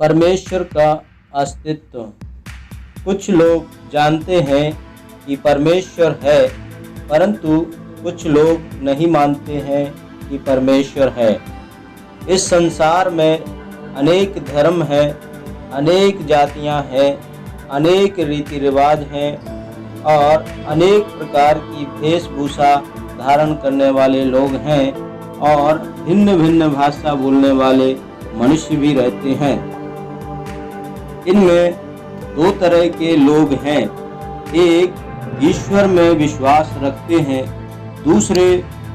परमेश्वर का अस्तित्व। कुछ लोग जानते हैं कि परमेश्वर है, परंतु कुछ लोग नहीं मानते हैं कि परमेश्वर है। इस संसार में अनेक धर्म हैं, अनेक जातियां हैं, अनेक रीति रिवाज हैं और अनेक प्रकार की वेशभूषा धारण करने वाले लोग हैं और भिन्न भिन्न भाषा बोलने वाले मनुष्य भी रहते हैं। इनमें दो तरह के लोग हैं, एक ईश्वर में विश्वास रखते हैं, दूसरे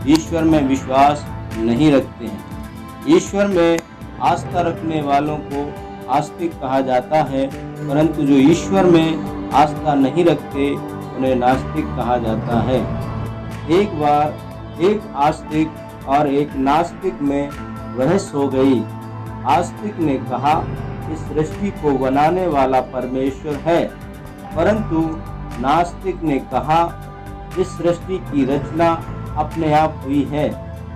ईश्वर में विश्वास नहीं रखते हैं। ईश्वर में आस्था रखने वालों को आस्तिक कहा जाता है, परंतु जो ईश्वर में आस्था नहीं रखते उन्हें नास्तिक कहा जाता है। एक बार एक आस्तिक और एक नास्तिक में बहस हो गई। आस्तिक ने कहा इस सृष्टि को बनाने वाला परमेश्वर है, परंतु नास्तिक ने कहा इस सृष्टि की रचना अपने आप हुई है,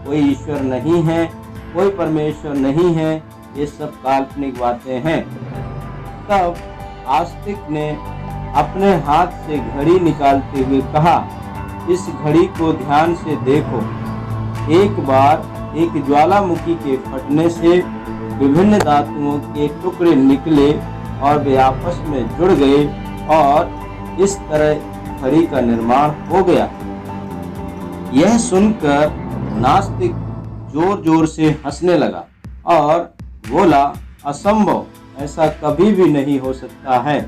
कोई ईश्वर नहीं है, कोई परमेश्वर नहीं है, ये सब काल्पनिक बातें हैं। तब आस्तिक ने अपने हाथ से घड़ी निकालते हुए कहा इस घड़ी को ध्यान से देखो। एक बार एक ज्वालामुखी के फटने से विभिन्न धातुओं के टुकड़े निकले और वे आपस में जुड़ गए और इस तरह घड़ी का निर्माण हो गया। यह सुनकर नास्तिक जोर जोर से हंसने लगा और बोला असंभव, ऐसा कभी भी नहीं हो सकता है।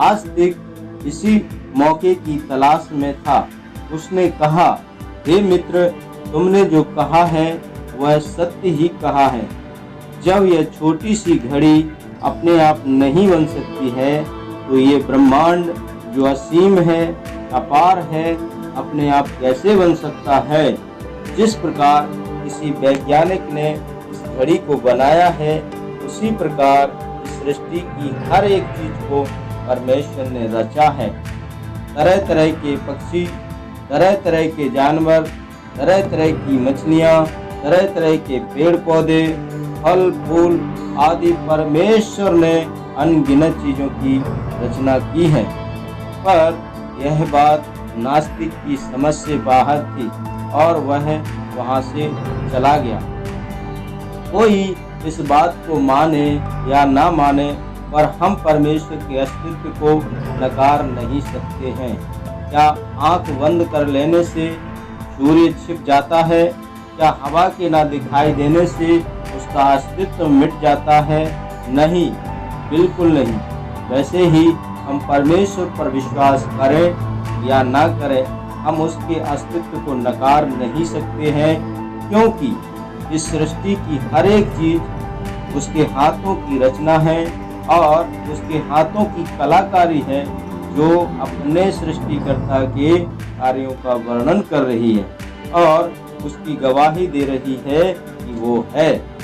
आस्तिक इसी मौके की तलाश में था। उसने कहा हे मित्र, तुमने जो कहा है वह सत्य ही कहा है। जब यह छोटी सी घड़ी अपने आप नहीं बन सकती है तो ये ब्रह्मांड जो असीम है, अपार है, अपने आप कैसे बन सकता है। जिस प्रकार किसी वैज्ञानिक ने इस घड़ी को बनाया है, उसी प्रकार इस सृष्टि की हर एक चीज को परमेश्वर ने रचा है। तरह तरह के पक्षी, तरह तरह के जानवर, तरह तरह की मछलियाँ, तरह तरह के पेड़ पौधे, फल फूल आदि परमेश्वर ने अनगिनत चीजों की रचना की है। पर यह बात नास्तिक की समझ से बाहर थी और वह वहां से चला गया। कोई इस बात को माने या ना माने, पर हम परमेश्वर के अस्तित्व को नकार नहीं सकते हैं। क्या आंख बंद कर लेने से सूर्य छिप जाता है? क्या हवा के ना दिखाई देने से उसका अस्तित्व मिट जाता है? नहीं, बिल्कुल नहीं। वैसे ही हम परमेश्वर पर विश्वास करें या ना करें, हम उसके अस्तित्व को नकार नहीं सकते हैं, क्योंकि इस सृष्टि की हर एक चीज उसके हाथों की रचना है और उसके हाथों की कलाकारी है, जो अपने सृष्टिकर्ता के कार्यों का वर्णन कर रही है और उसकी गवाही दे रही है कि वो है।